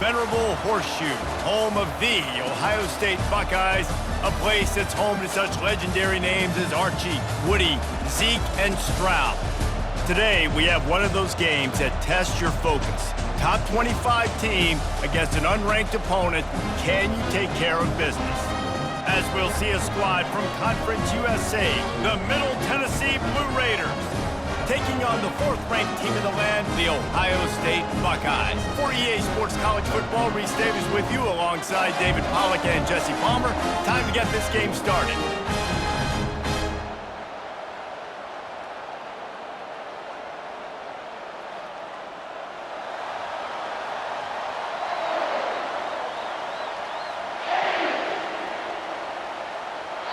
Venerable Horseshoe, home of the Ohio State Buckeyes, a place that's home to such legendary names as Archie, Woody, Zeke, and Stroud. Today, we have one of those games that tests your focus. Top 25 team against an unranked opponent. Can you take care of business? As we'll see a squad from Conference USA, the Middle Tennessee Blue Raiders, taking on the fourth-ranked team in the land, the Ohio State Buckeyes. For EA Sports College Football, Reese Davis with you alongside David Pollack and Jesse Palmer. Time to get this game started.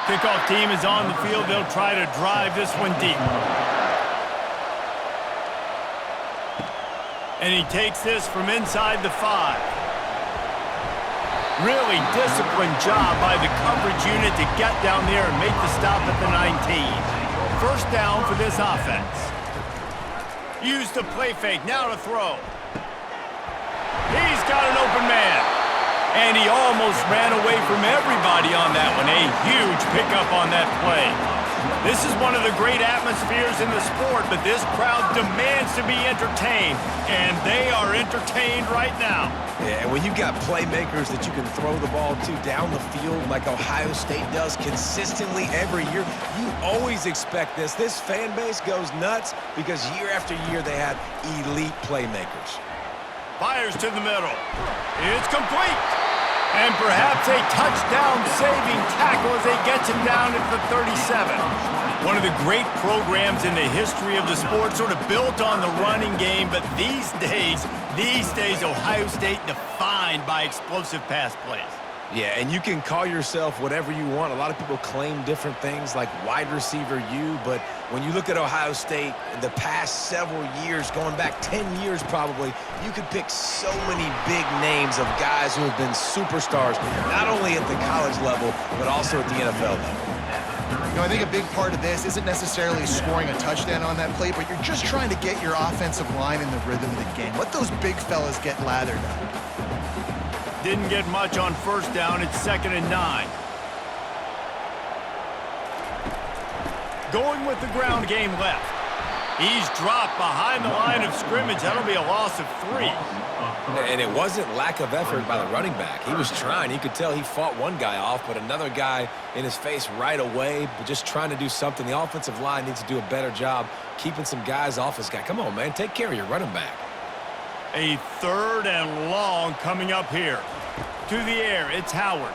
Kickoff team is on the field. They'll try to drive this one deep. And he takes this from inside the 5. Really disciplined job by the coverage unit to get down there and make the stop at the 19. First down for this offense. Use the play fake, now to throw. He's got an open man. And he almost ran away from everybody on that one. A huge pickup on that play. This is one of the great atmospheres in the sport, but this crowd demands to be entertained, and they are entertained right now. Yeah, and when you've got playmakers that you can throw the ball to down the field like Ohio State does consistently every year, you always expect this. This fan base goes nuts because year after year they have elite playmakers. Fires to the middle. It's complete. And perhaps a touchdown-saving tackle as they get him down at the 37. One of the great programs in the history of the sport, sort of built on the running game, but these days, Ohio State defined by explosive pass plays. Yeah, and you can call yourself whatever you want. A lot of people claim different things like wide receiver U, but when you look at Ohio State the past several years, going back 10 years probably, you could pick so many big names of guys who have been superstars, not only at the college level, but also at the NFL level. You know, I think a big part of this isn't necessarily scoring a touchdown on that play, but you're just trying to get your offensive line in the rhythm of the game. Let those big fellas get lathered up. Didn't get much on first down. It's 2nd and 9. Going with the ground game left. He's dropped behind the line of scrimmage. That'll be a loss of 3. And it wasn't lack of effort by the running back. He was trying. You could tell he fought one guy off, but another guy in his face right away, but just trying to do something. The offensive line needs to do a better job keeping some guys off this guy. Come on, man. Take care of your running back. A 3rd and long coming up here. To the air, it's Howard.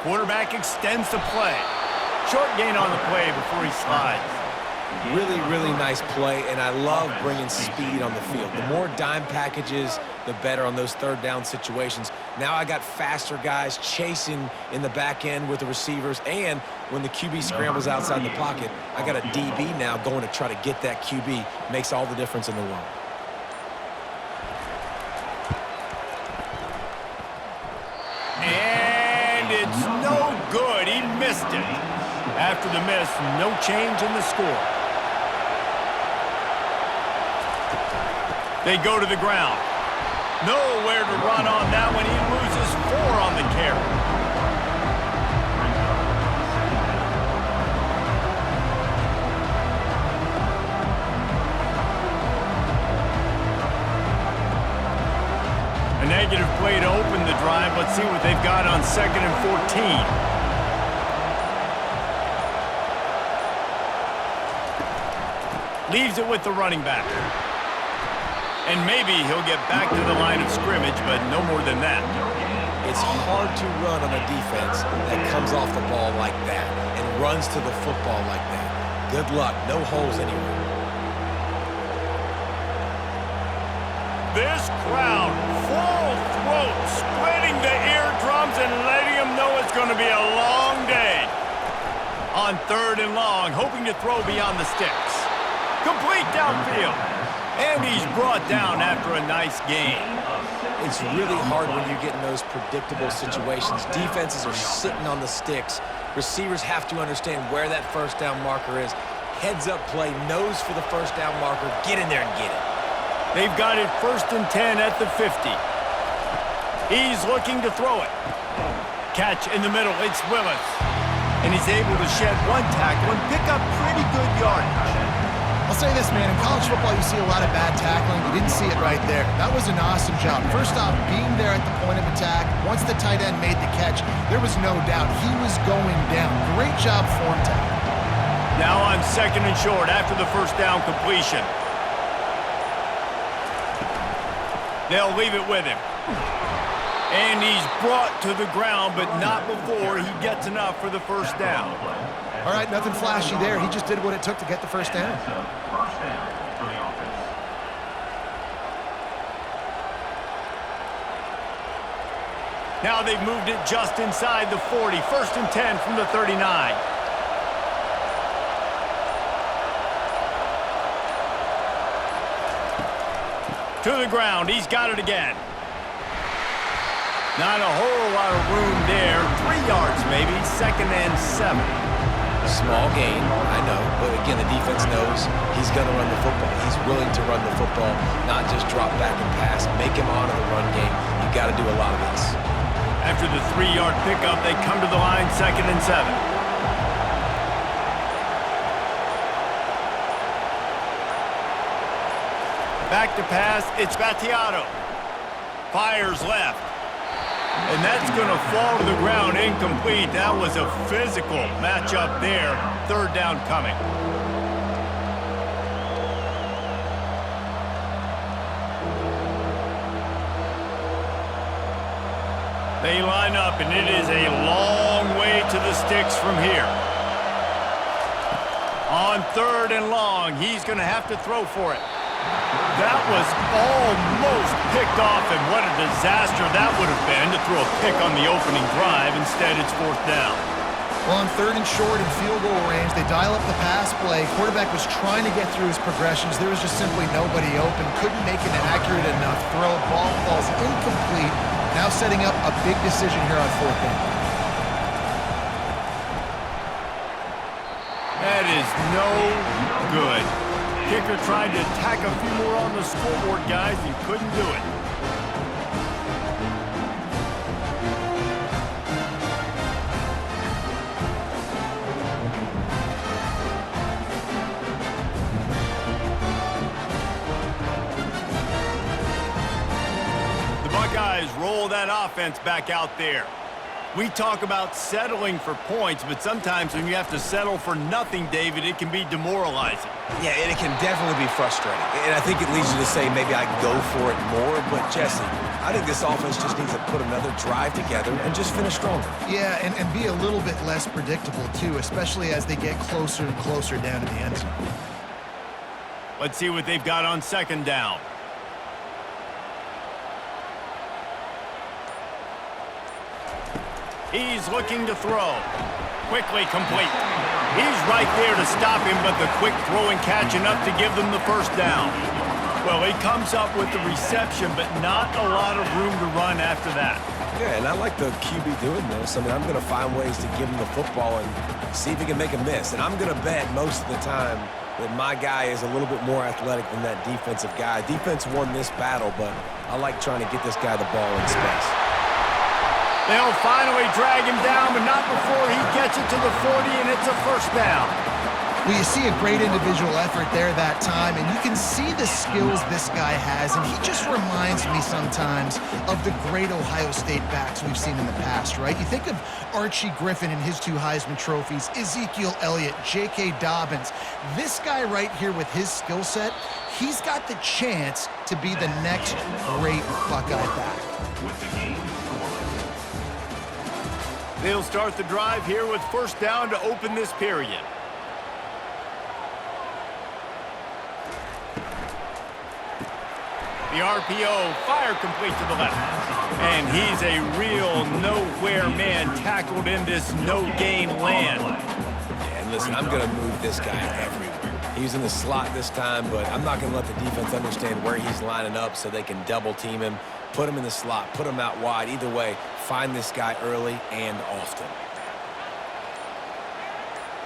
Quarterback extends the play. Short gain on the play before he slides. Really, really nice play, and I love bringing speed on the field. The more dime packages, the better on those 3rd down situations. Now I got faster guys chasing in the back end with the receivers, and when the QB scrambles outside the pocket, I got a DB now going to try to get that QB. Makes all the difference in the world. And it's no good. He missed it. After the miss, no change in the score. They go to the ground. Nowhere to run on that one. He loses 4 on the carry. A negative play to open the drive. Let's see what they've got on 2nd and 14. Leaves it with the running back. And maybe he'll get back to the line of scrimmage, but no more than that. It's hard to run on a defense that comes off the ball like that and runs to the football like that. Good luck. No holes anywhere. This crowd, full throat, splitting the eardrums and letting them know it's going to be a long day. On 3rd and long, hoping to throw beyond the sticks. Complete downfield. And he's brought down after a nice gain. It's really hard when you get in those predictable situations. Defenses are sitting on the sticks. Receivers have to understand where that first down marker is. Heads up play, nose for the first down marker. Get in there and get it. They've got it 1st and 10 at the 50. He's looking to throw it. Catch in the middle, it's Willis. And he's able to shed one tackle and pick up pretty good yardage. I'll say this, man. In college football, you see a lot of bad tackling. You didn't see it right there. That was an awesome job. First off, being there at the point of attack. Once the tight end made the catch, there was no doubt he was going down. Great job form tackle. Now on 2nd and short after the first down completion. They'll leave it with him. And he's brought to the ground, but not before he gets enough for the first down. All right, nothing flashy there. He just did what it took to get the first down. Now they've moved it just inside the 40. 1st and 10 from the 39. To the ground. He's got it again. Not a whole lot of room there. 3 yards maybe. 2nd and 7. Small gain, I know, but again, the defense knows he's going to run the football. He's willing to run the football, not just drop back and pass. Make him honor the run game. You got to do a lot of this. After the 3-yard pickup, they come to the line, 2nd and 7. Back to pass, it's Battiato. Fires left. And that's going to fall to the ground, incomplete. That was a physical matchup there. 3rd down coming. They line up, and it is a long way to the sticks from here. On 3rd and long, he's going to have to throw for it. That was almost picked off, and what a disaster that would have been to throw a pick on the opening drive. Instead, it's 4th down. Well, on 3rd and short in field goal range, they dial up the pass play. Quarterback was trying to get through his progressions. There was just simply nobody open. Couldn't make an accurate enough throw. Ball falls incomplete. Now setting up a big decision here on 4th down. That is no good. Kicker tried to tack a few more on the scoreboard, guys, and couldn't do it. The Buckeyes roll that offense back out there. We talk about settling for points, but sometimes when you have to settle for nothing, David, it can be demoralizing. Yeah, and it can definitely be frustrating. And I think it leads you to say maybe I go for it more. But, Jesse, I think this offense just needs to put another drive together and just finish stronger. Yeah, and be a little bit less predictable, too, especially as they get closer and closer down to the end zone. Let's see what they've got on 2nd down. He's looking to throw. Quickly complete. He's right there to stop him, but the quick throw and catch enough to give them the first down. Well, he comes up with the reception, but not a lot of room to run after that. Yeah, and I like the QB doing this. I mean, I'm going to find ways to give him the football and see if he can make a miss. And I'm going to bet most of the time that my guy is a little bit more athletic than that defensive guy. Defense won this battle, but I like trying to get this guy the ball in space. They'll finally drag him down, but not before he gets it to the 40, and it's a first down. Well, you see a great individual effort there that time, and you can see the skills this guy has, and he just reminds me sometimes of the great Ohio State backs we've seen in the past, right? You think of Archie Griffin and his 2 Heisman trophies, Ezekiel Elliott, J.K. Dobbins. This guy right here with his skill set, he's got the chance to be the next great Buckeye back. They'll start the drive here with first down to open this period. The RPO, fire complete to the left. And he's a real nowhere man tackled in this no-gain land. Yeah, and listen, I'm going to move this guy everywhere. He's in the slot this time, but I'm not going to let the defense understand where he's lining up so they can double-team him, put him in the slot, put him out wide. Either way, find this guy early and often.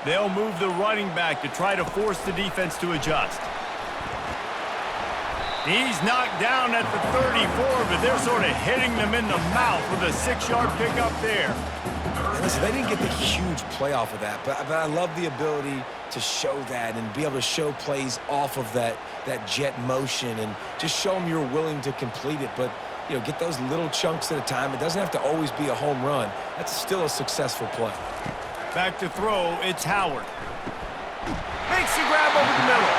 They'll move the running back to try to force the defense to adjust. He's knocked down at the 34, but they're sort of hitting them in the mouth with a 6-yard pickup there. Listen, they didn't get the huge play off of that, but I love the ability to show that and be able to show plays off of that jet motion and just show them you're willing to complete it. But, you know, get those little chunks at a time. It doesn't have to always be a home run. That's still a successful play. Back to throw, it's Howard. Makes the grab over the middle.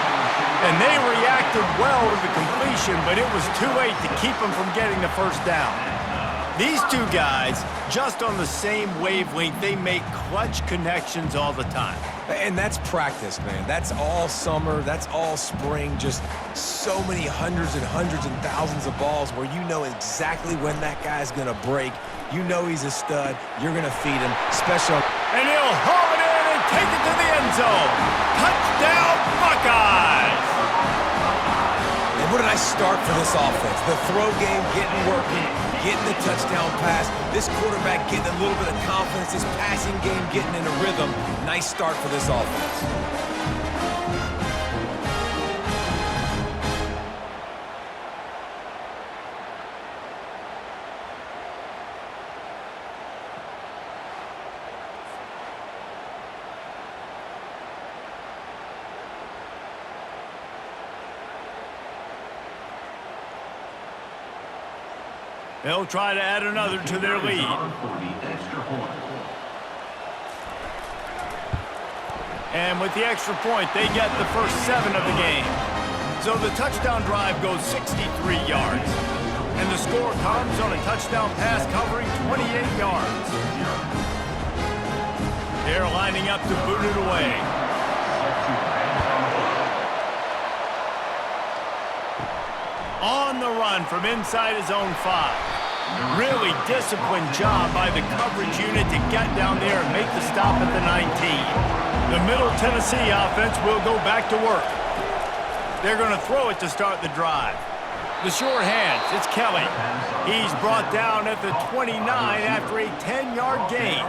And they reacted well to the completion, but it was too late to keep them from getting the first down. These two guys, just on the same wavelength, they make clutch connections all the time. And that's practice, man. That's all summer. That's all spring. Just so many hundreds and thousands of balls where you know exactly when that guy's going to break. You know he's a stud. You're going to feed him, special. And he'll haul it in and take it to the end zone. Touchdown, Buckeyes! And what a nice start for this offense. The throw game getting working, getting the touchdown pass. This quarterback getting a little bit of confidence. This passing game getting in a rhythm. Nice start for this offense. They'll try to add another to their lead. And with the extra point, they get the first 7 of the game. So the touchdown drive goes 63 yards. And the score comes on a touchdown pass covering 28 yards. They're lining up to boot it away. On the run from inside his own 5. Really disciplined job by the coverage unit to get down there and make the stop at the 19. The Middle Tennessee offense will go back to work. They're going to throw it to start the drive. The sure hands, it's Kelly. He's brought down at the 29 after a 10-yard gain.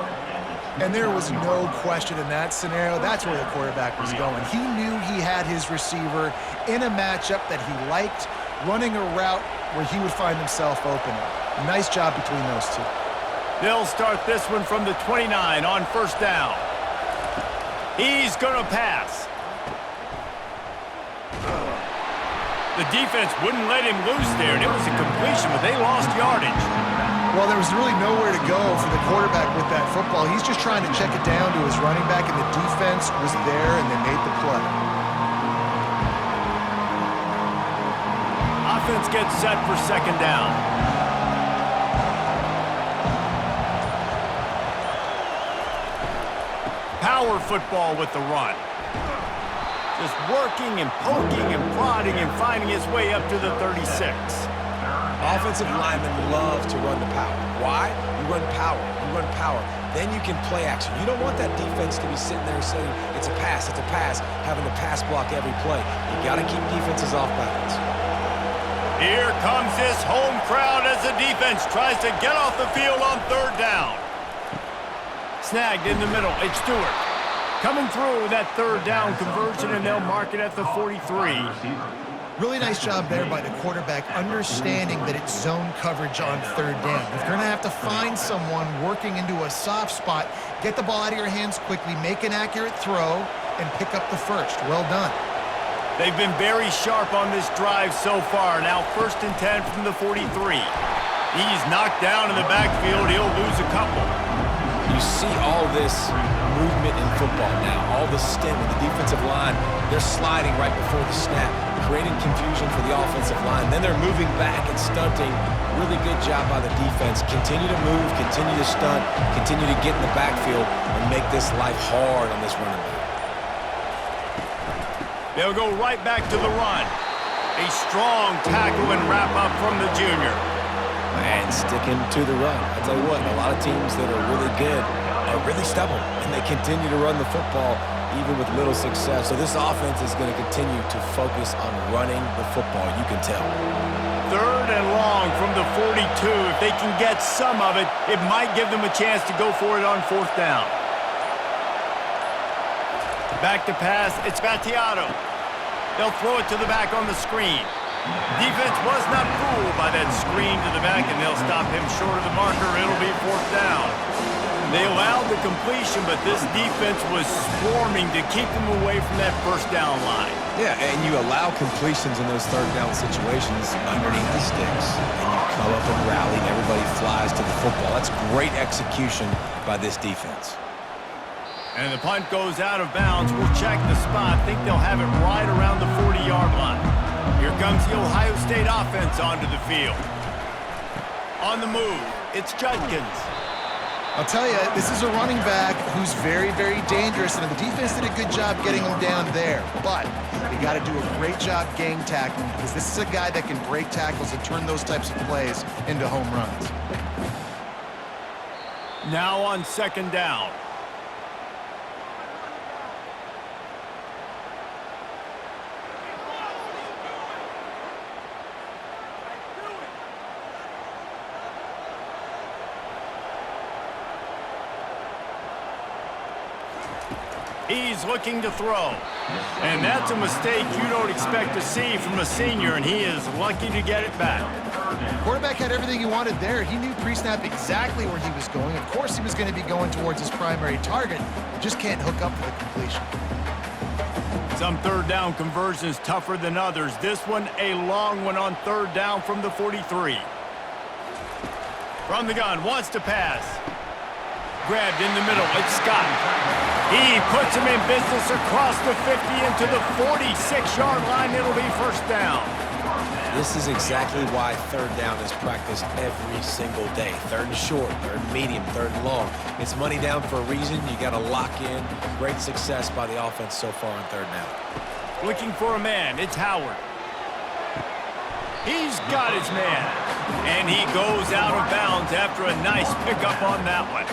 And there was no question in that scenario. That's where the quarterback was going. He knew he had his receiver in a matchup that he liked, running a route where he would find himself open. Nice job between those two. They'll start this one from the 29 on first down. He's going to pass. The defense wouldn't let him loose there, and it was a completion, but they lost yardage. Well, there was really nowhere to go for the quarterback with that football. He's just trying to check it down to his running back, and the defense was there, and they made the play. Offense gets set for second down. Power football with the run. Just working and poking and prodding and finding his way up to the 36. Offensive linemen love to run the power. Why? You run power. You run power. Then you can play action. You don't want that defense to be sitting there saying, it's a pass, having to pass block every play. You got to keep defenses off balance. Here comes this home crowd as the defense tries to get off the field on third down. Snagged in the middle, it's Stewart. Coming through with that third down conversion, and they'll mark it at the 43. Really nice job there by the quarterback, understanding that it's zone coverage on third down. If you're going to have to find someone working into a soft spot, get the ball out of your hands quickly, make an accurate throw, and pick up the first. Well done. They've been very sharp on this drive so far. Now first and 10 from the 43. He's knocked down in the backfield. He'll lose a couple. You see all this movement in football now, all the stint with the defensive line. They're sliding right before the snap, creating confusion for the offensive line. Then they're moving back and stunting. Really good job by the defense. Continue to move, continue to stunt, continue to get in the backfield and make this life hard on this running back. They'll go right back to the run. A strong tackle and wrap up from the junior. And sticking to the run. I tell you what, a lot of teams that are really good are really stubborn, and they continue to run the football even with little success. So this offense is going to continue to focus on running the football, you can tell. Third and long from the 42. If they can get some of it, it might give them a chance to go for it on fourth down. Back to pass, it's Battiato. They'll throw it to the back on the screen. Defense was not fooled by that screen to the back, and they'll stop him short of the marker. It'll be 4th down. They allowed the completion, but this defense was swarming to keep them away from that 1st down line. Yeah, and you allow completions in those 3rd down situations underneath the sticks, and you come up and rally, and everybody flies to the football. That's great execution by this defense. And the punt goes out of bounds. We'll check the spot. Think they'll have it right around the 40-yard line. Here comes the Ohio State offense onto the field. On the move, it's Judkins. I'll tell you, this is a running back who's very, very dangerous, and the defense did a good job getting him down there. But you got to do a great job gang tackling, because this is a guy that can break tackles and turn those types of plays into home runs. Now on 2nd down. He's looking to throw. And that's a mistake you don't expect to see from a senior, and he is lucky to get it back. Quarterback had everything he wanted there. He knew pre-snap exactly where he was going. Of course he was going to be going towards his primary target. He just can't hook up for the completion. Some 3rd down conversions tougher than others. This one a long one on 3rd down from the 43. From the gun, wants to pass. Grabbed in the middle, it's Scott. He puts him in business across the 50 into the 46-yard line. It'll be 1st down. This is exactly why 3rd down is practiced every single day. 3rd and short, 3rd and medium, 3rd and long. It's money down for a reason. You got to lock in. Great success by the offense so far on 3rd down. Looking for a man, it's Howard. He's got his man. And he goes out of bounds after a nice pickup on that one.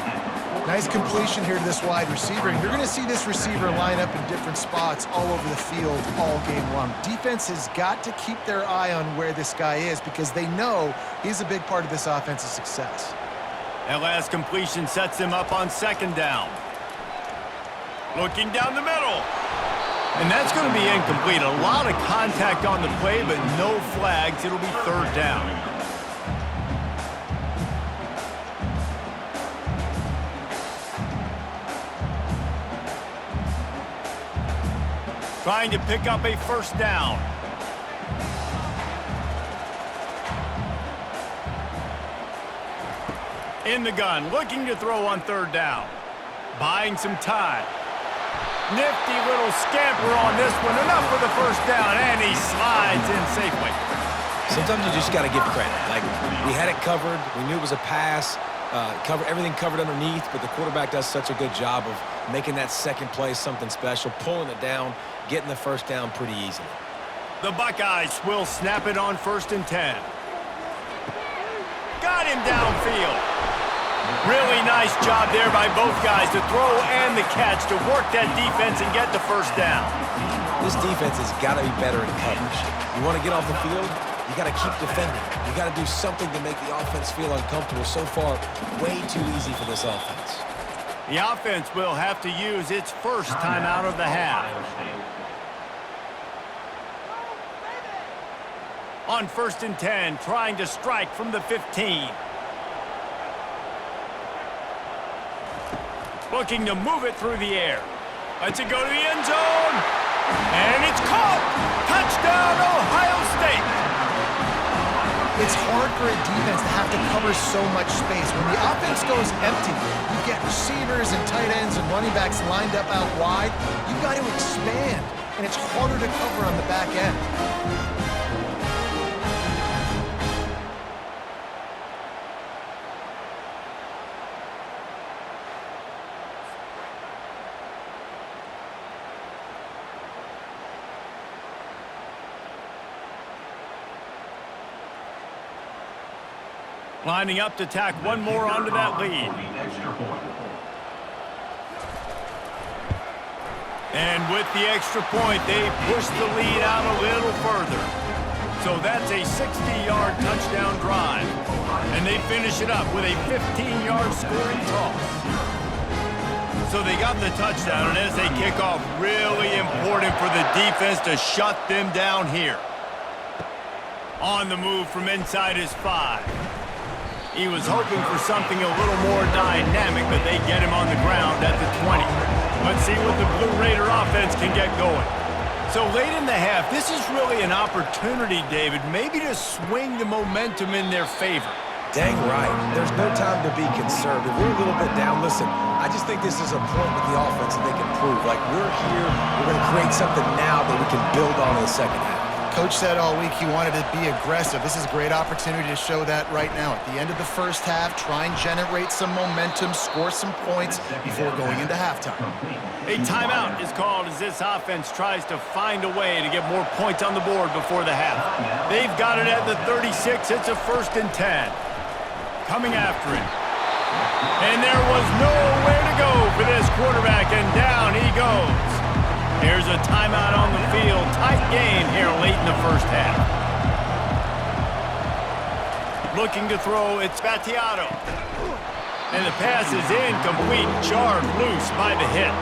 Nice completion here to this wide receiver. And you're going to see this receiver line up in different spots all over the field all game long. Defense has got to keep their eye on where this guy is, because they know he's a big part of this offense's success. That last completion sets him up on 2nd down. Looking down the middle. And that's going to be incomplete. A lot of contact on the play, but no flags. It'll be 3rd down. Trying to pick up a 1st down. In the gun, looking to throw on 3rd down. Buying some time. Nifty little scamper on this one. Enough for the 1st down, and he slides in safely. Sometimes you just got to give credit. Like, we had it covered. We knew it was a pass. Everything covered underneath, but the quarterback does such a good job of making that 2nd play something special, pulling it down, getting the 1st down pretty easily. The Buckeyes will snap it on 1st and 10. Got him downfield. Really nice job there by both guys to throw and the catch to work that defense and get the 1st down. This defense has got to be better in coverage. You want to get off the field, you got to keep defending. You got to do something to make the offense feel uncomfortable. So far, way too easy for this offense. The offense will have to use its 1st timeout of the half. On 1st and 10, trying to strike from the 15. Looking to move it through the air. Lets it go to the end zone. And it's caught. Touchdown, Ohio State. It's hard for a defense to have to cover so much space. When the offense goes empty, you get receivers and tight ends and running backs lined up out wide. You've got to expand, and it's harder to cover on the back end. Lining up to tack one more onto that lead. And with the extra point, they push the lead out a little further. So that's a 60-yard touchdown drive. And they finish it up with a 15-yard scoring toss. So they got the touchdown, and as they kick off, really important for the defense to shut them down here. On the move from inside his 5. He was hoping for something a little more dynamic, but they get him on the ground at the 20. Let's see what the Blue Raider offense can get going. So late in the half, this is really an opportunity, David, maybe to swing the momentum in their favor. Dang right. There's no time to be conservative. We're a little bit down. Listen, I just think this is a point with the offense that they can prove. Like, we're here, we're going to create something now that we can build on in the second half. Coach said all week he wanted to be aggressive. This is a great opportunity to show that right now. At the end of the first half, try and generate some momentum, score some points before going into halftime. A timeout is called as this offense tries to find a way to get more points on the board before the half. They've got it at the 36. It's a 1st and 10. Coming after him. And there was nowhere to go for this quarterback, and down he goes. Here's a timeout on the field. Tight game here late in the first half. Looking to throw, it's Battiato. And the pass is incomplete, jarred loose by the hit.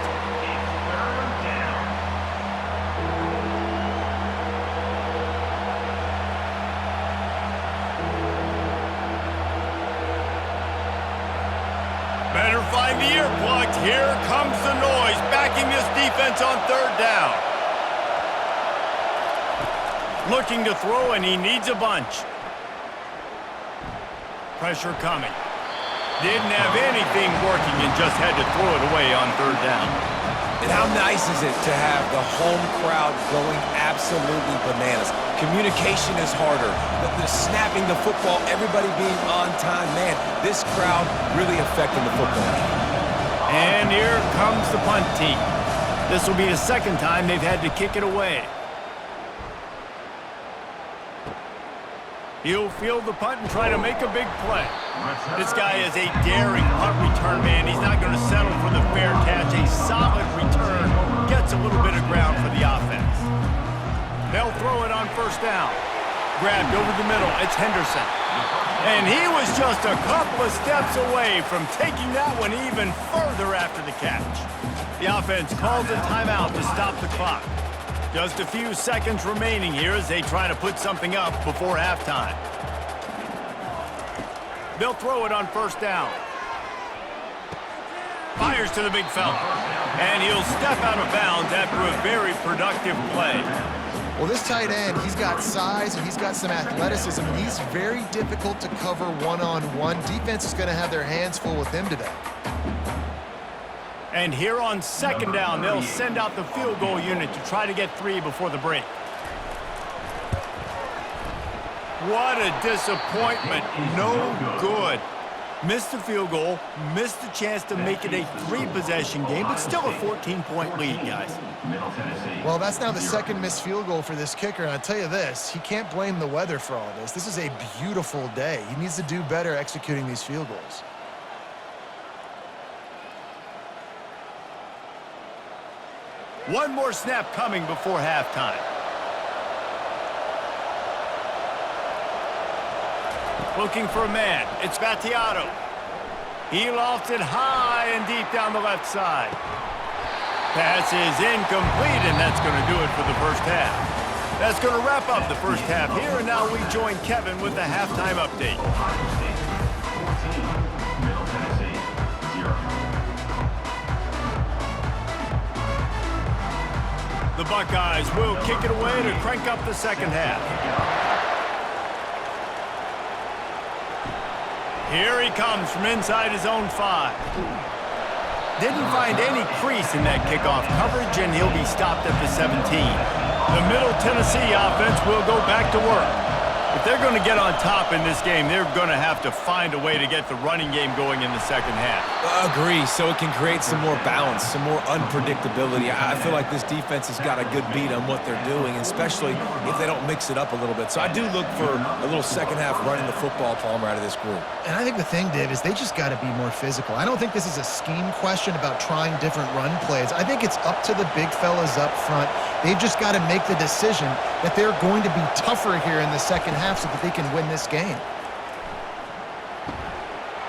Better find the earplugs. Here comes the noise, backing this defense on 3rd down. Looking to throw, and he needs a bunch. Pressure coming. Didn't have anything working and just had to throw it away on 3rd down. And how nice is it to have the home crowd going absolutely bananas? Communication is harder. The snapping the football, everybody being on time. Man, this crowd really affecting the football game. And here comes the punt team. This will be the 2nd time they've had to kick it away. He'll field the punt and try to make a big play. This guy is a daring punt return man. He's not going to settle for the fair catch. A solid return gets a little bit of ground for the offense. They'll throw it on 1st down. Grabbed over the middle. It's Henderson. And he was just a couple of steps away from taking that one even further after the catch. The offense calls a timeout to stop the clock. Just a few seconds remaining here as they try to put something up before halftime. They'll throw it on 1st down. Fires to the big fella. And he'll step out of bounds after a very productive play. Well, this tight end, he's got size and he's got some athleticism. He's very difficult to cover one-on-one. Defense is going to have their hands full with him today. And here on 2nd down, they'll send out the field goal unit to try to get 3 before the break. What a disappointment. No good. Missed the field goal, missed the chance to make it a 3-possession game, but still a 14-point lead, guys. Well, that's now the 2nd missed field goal for this kicker, and I'll tell you this, he can't blame the weather for all this. This is a beautiful day. He needs to do better executing these field goals. One more snap coming before halftime. Looking for a man. It's Battiato. He lofts it high and deep down the left side. Pass is incomplete, and that's going to do it for the first half. That's going to wrap up the first half here, and now we join Kevin with the halftime update. The Buckeyes will kick it away to crank up the second half. Here he comes from inside his own 5. Didn't find any crease in that kickoff coverage, and he'll be stopped at the 17. The Middle Tennessee offense will go back to work. If they're going to get on top in this game, they're going to have to find a way to get the running game going in the second half. Agree, so it can create some more balance, some more unpredictability. I feel like this defense has got a good beat on what they're doing, especially if they don't mix it up a little bit. So I do look for a little second half running the football, Palmer, out of this group. And I think the thing, Dave, is they just got to be more physical. I don't think this is a scheme question about trying different run plays. I think it's up to the big fellas up front. They've just got to make the decision that they're going to be tougher here in the second half so that they can win this game.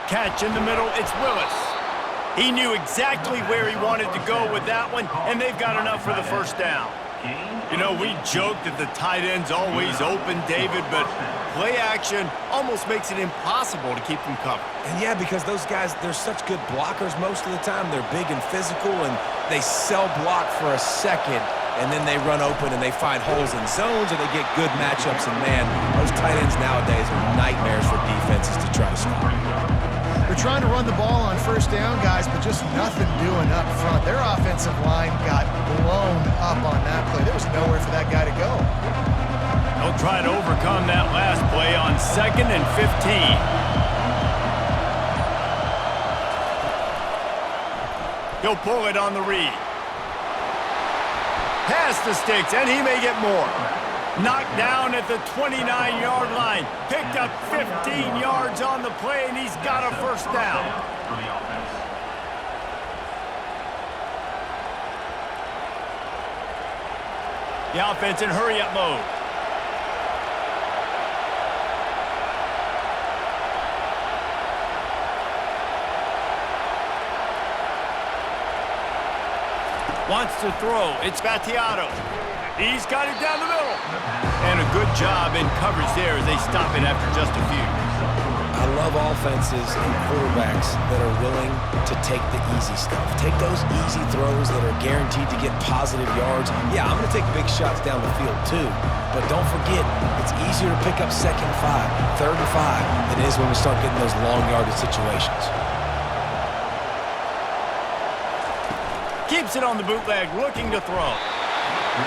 Catch in the middle, it's Willis. He knew exactly where he wanted to go with that one, and they've got enough for the first down. You know, we joke that the tight end's always open, David, but play action almost makes it impossible to keep them covered. And yeah, because those guys, they're such good blockers most of the time. They're big and physical, and they cell block for a second, and then they run open and they find holes in zones, and they get good matchups. And man, those tight ends nowadays are nightmares for defenses to try to stop. They're trying to run the ball on first down, guys, but just nothing doing up front. Their offensive line got blown up on that play. There was nowhere for that guy to go. They'll try to overcome that last play on 2nd and 15. He'll pull it on the read. Pass the sticks, and he may get more. Knocked down at the 29-yard line. Picked up 15 yards on the play, and he's got a first down. The offense in hurry-up mode. Wants to throw. It's Battiato. He's got it down the middle. And a good job in coverage there as they stop it after just a few. I love offenses and quarterbacks that are willing to take the easy stuff. Take those easy throws that are guaranteed to get positive yards. Yeah, I'm going to take big shots down the field too. But don't forget, it's easier to pick up 2nd and 5, 3rd and 5 than it is when we start getting those long yardage situations. Keeps it on the bootleg, looking to throw.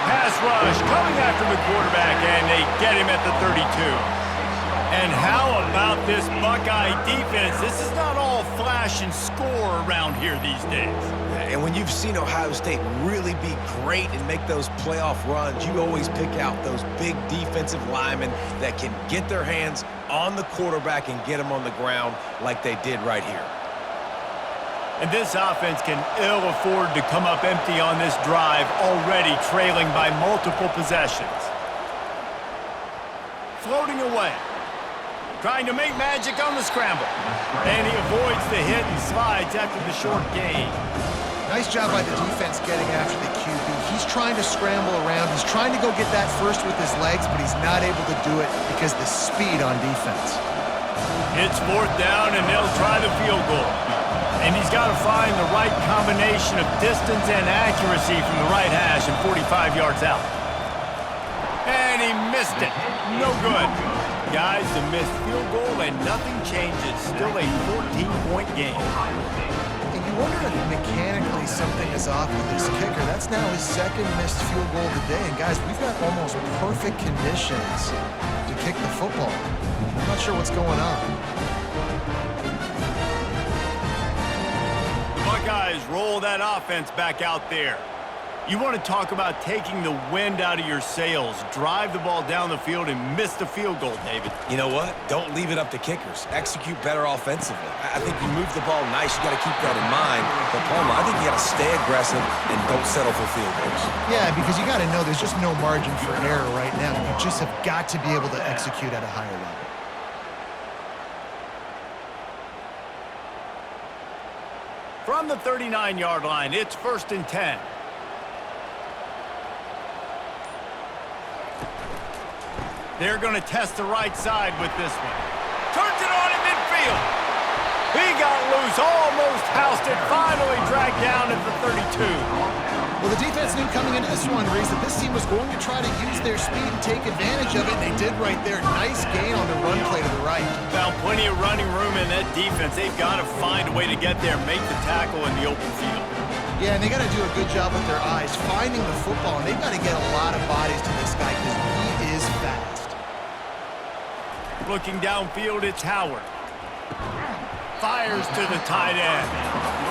Pass rush, coming after the quarterback, and they get him at the 32. And how about this Buckeye defense? This is not all flash and score around here these days. And when you've seen Ohio State really be great and make those playoff runs, you always pick out those big defensive linemen that can get their hands on the quarterback and get him on the ground like they did right here. And this offense can ill afford to come up empty on this drive, already trailing by multiple possessions. Floating away. Trying to make magic on the scramble. And he avoids the hit and slides after the short gain. Nice job by the defense getting after the QB. He's trying to scramble around. He's trying to go get that first with his legs, but he's not able to do it because of the speed on defense. It's 4th down, and they'll try the field goal. And he's got to find the right combination of distance and accuracy from the right hash and 45 yards out. And he missed it. No good. Guys, the missed field goal and nothing changes. Still a 14-point game. And you wonder if mechanically something is off with this kicker. That's now his 2nd missed field goal of the day. And guys, we've got almost perfect conditions to kick the football. I'm not sure what's going on. Buckeyes roll that offense back out there. You want to talk about taking the wind out of your sails. Drive the ball down the field and miss the field goal, David. You know what? Don't leave it up to kickers. Execute better offensively. I think you move the ball nice. You got to keep that in mind. But, Palmer, I think you got to stay aggressive and don't settle for field goals. Yeah, because you got to know there's just no margin for error right now. You just have got to be able to execute at a higher level. From the 39-yard line, it's 1st and 10. They're going to test the right side with this one. Turns it on in midfield. He got loose, almost housed it, finally dragged down at the 32. Well, the defense knew coming into this one, Reese, that this team was going to try to use their speed and take advantage of it, and they did right there. Nice gain on the run play to the right. Found plenty of running room in that defense. They've got to find a way to get there, make the tackle in the open field. Yeah, and they got to do a good job with their eyes, finding the football, and they've got to get a lot of bodies to this guy because he is fast. Looking downfield, it's Howard. Fires to the tight end.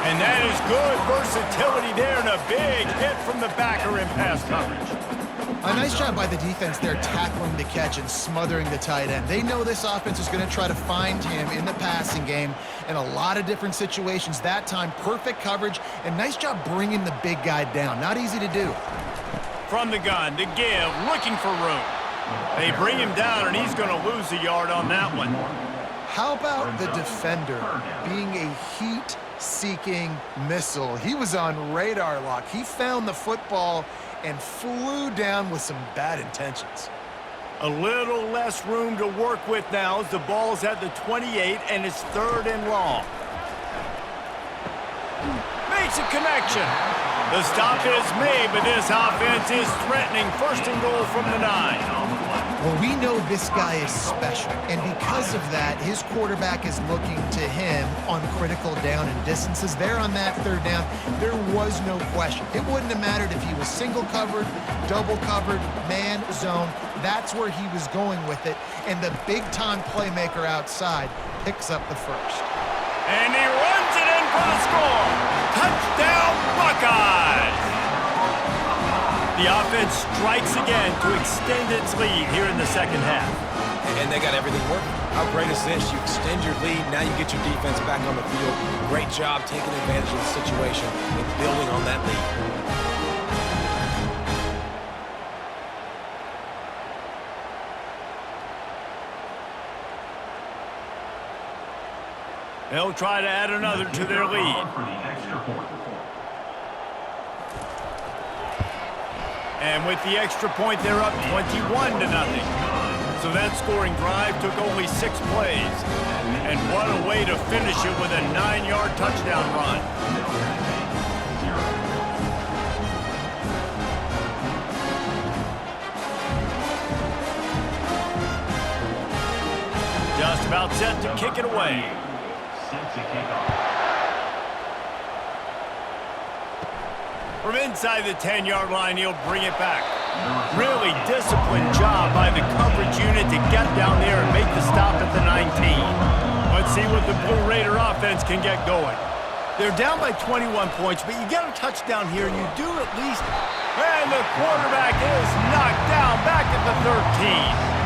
And that is good versatility there and a big hit from the backer in pass coverage. A nice job by the defense there tackling the catch and smothering the tight end. They know this offense is going to try to find him in the passing game in a lot of different situations. That time, perfect coverage and nice job bringing the big guy down. Not easy to do. From the gun to give, looking for room. They bring him down and he's going to lose a yard on that one. How about the defender being a heat heat-seeking missile. He was on radar lock. He found the football and flew down with some bad intentions. A little less room to work with now as the ball's at the 28 and it's 3rd and long. Makes a connection. The stop is made, but this offense is threatening 1st and goal from the 9. Well, we know this guy is special, and because of that, his quarterback is looking to him on critical down and distances. There on that 3rd down, there was no question. It wouldn't have mattered if he was single covered, double covered, man, zone. That's where he was going with it, and the big-time playmaker outside picks up the 1st. And he runs it in for the score. Touchdown, Buckeyes! The offense strikes again to extend its lead here in the 2nd half. And they got everything working. How great is this? You extend your lead, now you get your defense back on the field. Great job taking advantage of the situation and building on that lead. They'll try to add another to their lead. And with the extra point, they're up 21-0. So that scoring drive took only 6 plays. And what a way to finish it with a 9-yard touchdown run. Just about set to kick it away. From inside the 10-yard line, he'll bring it back. Really disciplined job by the coverage unit to get down there and make the stop at the 19. Let's see what the Blue Raider offense can get going. They're down by 21 points, but you get a touchdown here, and you do at least. And the quarterback is knocked down back at the 13.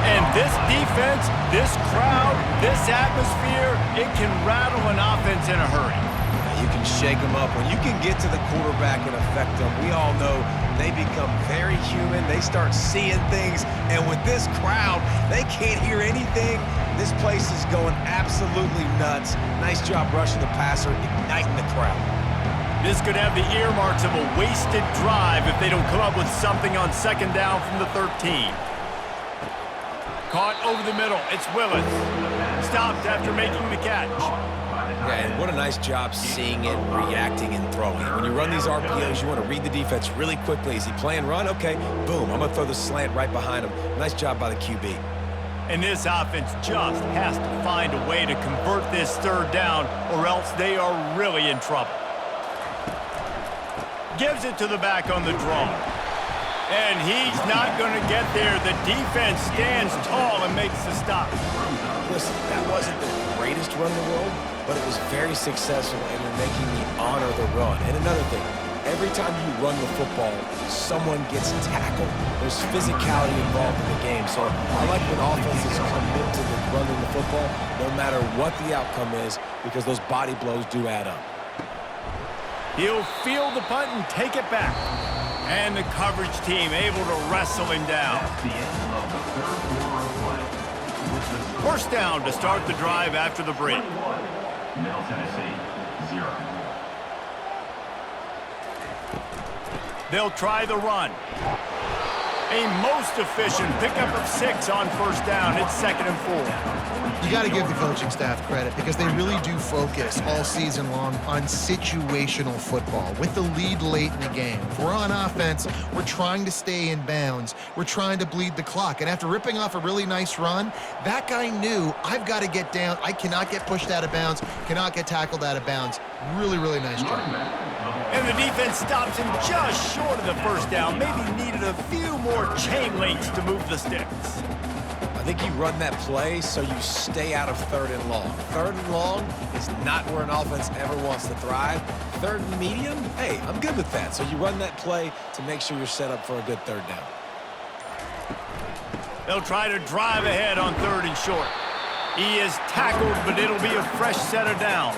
And this defense, this crowd, this atmosphere, it can rattle an offense in a hurry. You can shake them up. When you can get to the quarterback and affect them, we all know they become very human. They start seeing things. And with this crowd, they can't hear anything. This place is going absolutely nuts. Nice job rushing the passer, igniting the crowd. This could have the earmarks of a wasted drive if they don't come up with something on 2nd down from the 13. Caught over the middle. It's Willis. Stopped after making the catch. Yeah, and what a nice job seeing it, reacting, and throwing. When you run these RPOs, you want to read the defense really quickly. Is he playing run? Okay, boom. I'm going to throw the slant right behind him. Nice job by the QB. And this offense just has to find a way to convert this 3rd down, or else they are really in trouble. Gives it to the back on the draw. And he's not going to get there. The defense stands tall and makes the stop. Listen, that wasn't the greatest run in the world, but it was very successful, and you're making me honor the run. And another thing, every time you run the football, someone gets tackled. There's physicality involved in the game. So I like when offenses commit to the running the football, no matter what the outcome is, because those body blows do add up. He'll field the punt and take it back. And the coverage team able to wrestle him down. 1st down to start the drive after the break. Middle Tennessee, 0. They'll try the run. A most efficient pickup of 6 on 1st down. It's 2nd and 4. You got to give the coaching staff credit because they really do focus all season long on situational football with the lead late in the game. If we're on offense, we're trying to stay in bounds. We're trying to bleed the clock. And after ripping off a really nice run, that guy knew, I've got to get down. I cannot get pushed out of bounds, cannot get tackled out of bounds. Really, really nice job. And the defense stops him just short of the 1st down. Maybe needed a few more chain links to move the sticks. I think you run that play so you stay out of 3rd and long. 3rd and long is not where an offense ever wants to thrive. 3rd and medium, hey, I'm good with that. So you run that play to make sure you're set up for a good 3rd down. They'll try to drive ahead on 3rd and short. He is tackled, but it'll be a fresh set of downs.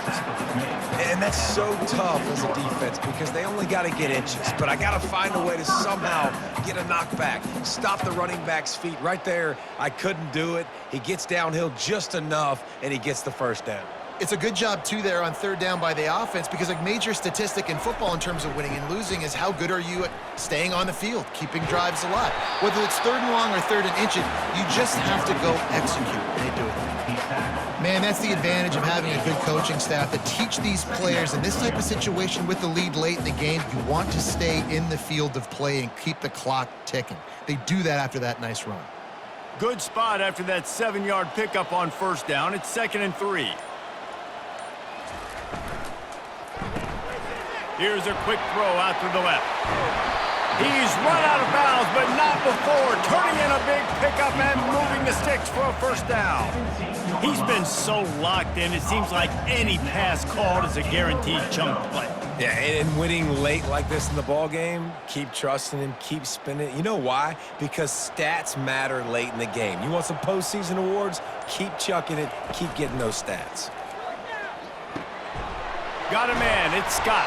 And that's so tough as a defense because they only got to get inches. But I got to find a way to somehow get a knockback, stop the running back's feet. Right there, I couldn't do it. He gets downhill just enough, and he gets the 1st down. It's a good job, too, there on third down by the offense because a major statistic in football in terms of winning and losing is how good are you at staying on the field, keeping drives alive. Whether it's third and long or third and inch it, you just have to go execute. They do it. Man, that's the advantage of having a good coaching staff that teach these players in this type of situation with the lead late in the game. You want to stay in the field of play and keep the clock ticking. They do that after that nice run. Good spot after that 7-yard pickup on first down. It's 2nd and 3. Here's a quick throw out to the left. He's run out of bounds, but not before turning in a big pickup and moving the sticks for a first down. He's been so locked in, it seems like any pass called is a guaranteed chunk play. Yeah, and winning late like this in the ball game, keep trusting him, keep spinning. You know why? Because stats matter late in the game. You want some postseason awards? Keep chucking it, keep getting those stats. Got a man, it's Scott.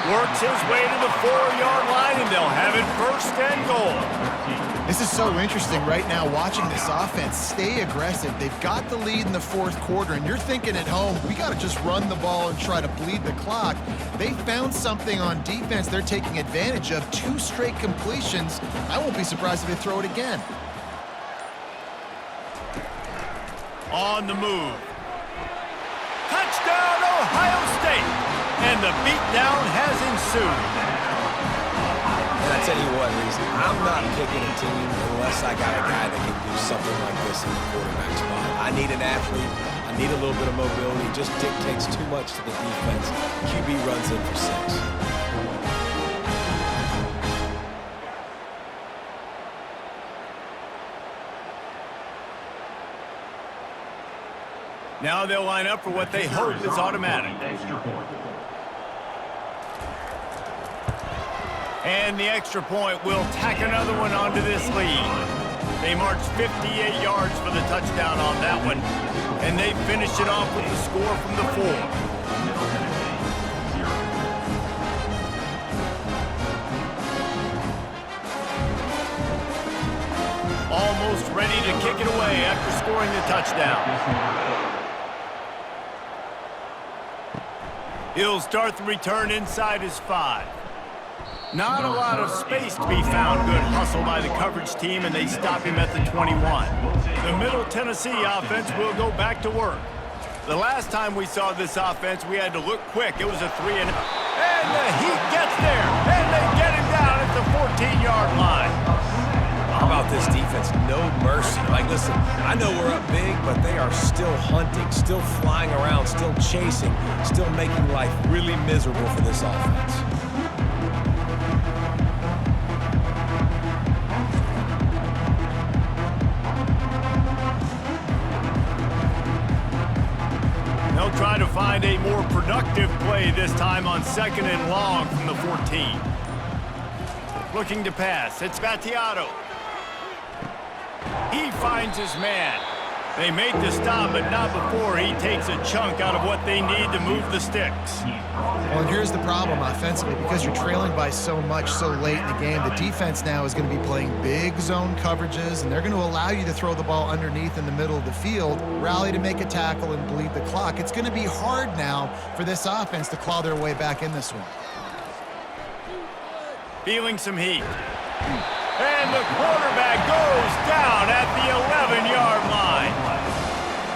Works his way to the 4-yard line, and they'll have it 1st and goal. This is so interesting right now watching this offense stay aggressive. They've got the lead in the 4th quarter, and you're thinking at home, we got to just run the ball and try to bleed the clock. They found something on defense they're taking advantage of. 2 straight completions. I won't be surprised if they throw it again. On the move. Touchdown, Ohio State! And the beatdown has ensued. And I tell you what, Reese, I'm not picking a team unless I got a guy that can do something like this in the quarterback spot. I need an athlete. I need a little bit of mobility. It just dictates too much to the defense. QB runs in for 6. Now they'll line up for what they hope is automatic. And the extra point will tack another one onto this lead. They marched 58 yards for the touchdown on that one, and they finished it off with the score from the 4. Almost ready to kick it away after scoring the touchdown. He'll start the return inside his 5. Not a lot of space to be found. Good hustle by the coverage team, and they stop him at the 21. The Middle Tennessee offense will go back to work. The last time we saw this offense, we had to look quick. It was a 3-and the Heat gets there, and they get him down at the 14-yard line. How about this defense? No mercy. Like, listen, I know we're up big, but they are still hunting, still flying around, still chasing, still making life really miserable for this offense. They'll try to find a more productive play this time on 2nd and long from the 14. Looking to pass. It's Battiato. He finds his man. They make the stop, but not before he takes a chunk out of what they need to move the sticks. Well, and here's the problem offensively. Because you're trailing by so much so late in the game, the defense now is going to be playing big zone coverages, and they're going to allow you to throw the ball underneath in the middle of the field, rally to make a tackle, and bleed the clock. It's going to be hard now for this offense to claw their way back in this one. Feeling some heat. And the quarterback goes down at the 11-yard line.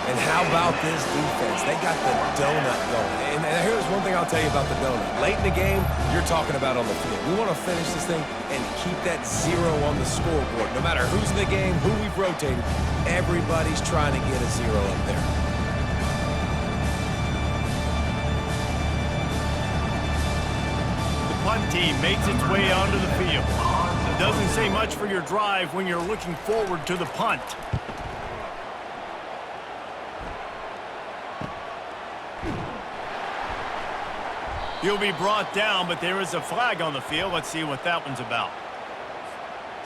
And how about this defense? They got the donut going. And here's one thing I'll tell you about the donut. Late in the game, you're talking about on the field. We want to finish this thing and keep that 0 on the scoreboard. No matter who's in the game, who we've rotated, everybody's trying to get a 0 up there. The punt team makes its way onto the field. Doesn't say much for your drive when you're looking forward to the punt. He'll be brought down, but there is a flag on the field. Let's see what that one's about.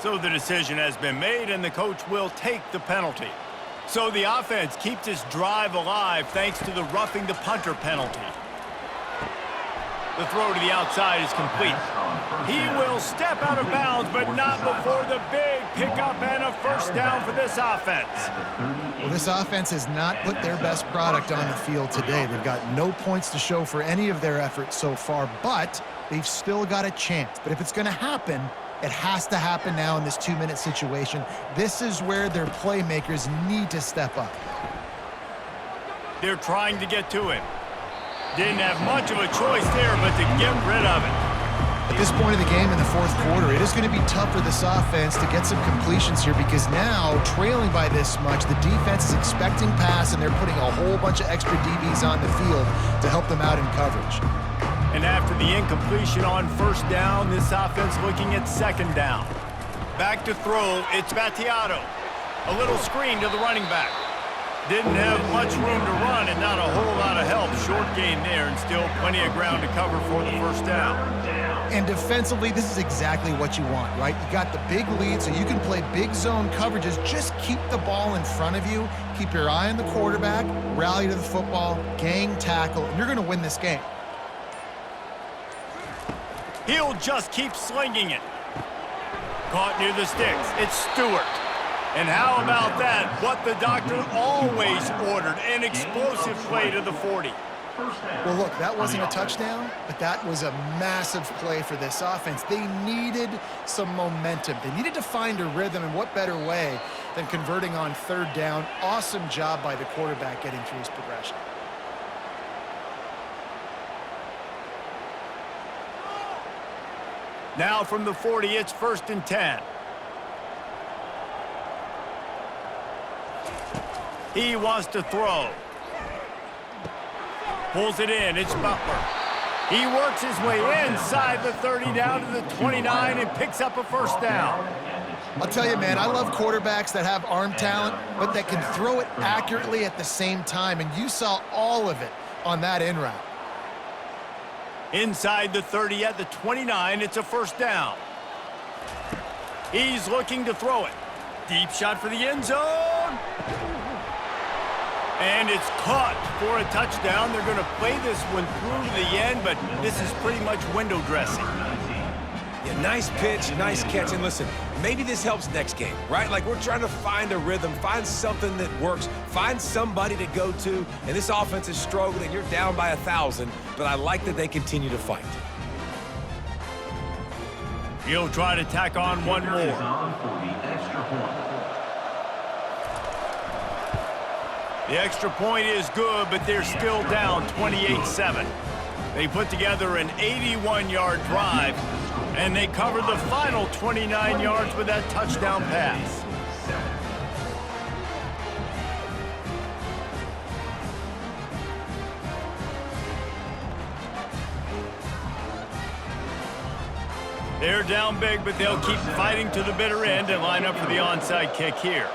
So the decision has been made, and the coach will take the penalty. So the offense keeps its drive alive thanks to the roughing the punter penalty. The throw to the outside is complete. He will step out of bounds, but not before the big pickup and a first down for this offense. Well, this offense has not put their best product on the field today. They've got no points to show for any of their efforts so far, but they've still got a chance. But if it's going to happen, it has to happen now in this 2-minute situation. This is where their playmakers need to step up. They're trying to get to him. Didn't have much of a choice there, but to get rid of it. At this point of the game in the fourth quarter, it is going to be tough for this offense to get some completions here because now, trailing by this much, the defense is expecting pass, and they're putting a whole bunch of extra DBs on the field to help them out in coverage. And after the incompletion on first down, this offense looking at second down. Back to throw, it's Battiato. A little screen to the running back. Didn't have much room to run and not a whole lot of help. Short gain there and still plenty of ground to cover for the first down. And defensively, this is exactly what you want, right? You got the big lead, so you can play big zone coverages. Just keep the ball in front of you. Keep your eye on the quarterback, rally to the football, gang tackle, and you're going to win this game. He'll just keep slinging it. Caught near the sticks. It's Stewart. And how about that? What the doctor always ordered, an explosive play to the 40. Well, look, that wasn't a touchdown, but that was a massive play for this offense. They needed some momentum. They needed to find a rhythm, and what better way than converting on third down? Awesome job by the quarterback getting through his progression. Now from the 40, it's 1st and 10. He wants to throw. Pulls it in. It's Butler. He works his way inside the 30 down to the 29 and picks up a first down. I'll tell you, man, I love quarterbacks that have arm talent, but that can throw it accurately at the same time, and you saw all of it on that in route. Inside the 30 at the 29, it's a first down. He's looking to throw it. Deep shot for the end zone. And it's caught for a touchdown. They're going to play this one through to the end, but this is pretty much window dressing. Yeah, nice pitch, nice catch. And listen, maybe this helps next game, right? Like, we're trying to find a rhythm, find something that works, find somebody to go to. And this offense is struggling. You're down by 1,000, but I like that they continue to fight. He'll try to tack on one more. The extra point is good, but they're still down 28-7. They put together an 81-yard drive, and they covered the final 29 yards with that touchdown pass. They're down big, but they'll keep fighting to the bitter end and line up for the onside kick here.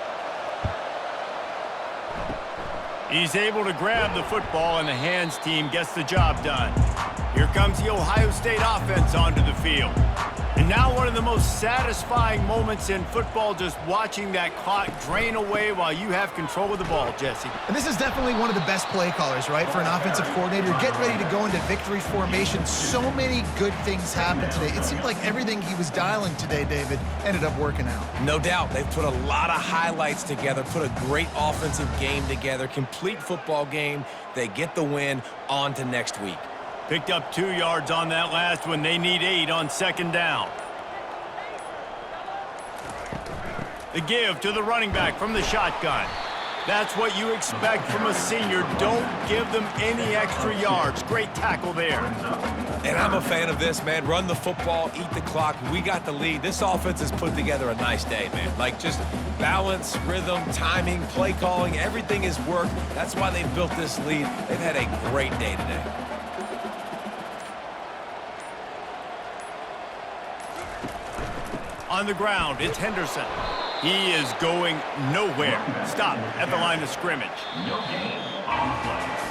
He's able to grab the football, and the hands team gets the job done. Here comes the Ohio State offense onto the field. And now one of the most satisfying moments in football, just watching that clock drain away while you have control of the ball, Jesse. And this is definitely one of the best play callers, right, for an offensive coordinator. Get ready to go into victory formation. So many good things happened today. It seemed like everything he was dialing today, David, ended up working out. No doubt. They've put a lot of highlights together, put a great offensive game together, complete football game. They get the win. On to next week. Picked up 2 yards on that last one. They need 8 on second down. The give to the running back from the shotgun. That's what you expect from a senior. Don't give them any extra yards. Great tackle there. And I'm a fan of this, man. Run the football, eat the clock. We got the lead. This offense has put together a nice day, man. Like, just balance, rhythm, timing, play calling, everything has worked. That's why they've built this lead. They've had a great day today. On the ground, it's Henderson. He is going nowhere. Stop at the line of scrimmage. No gain on the play.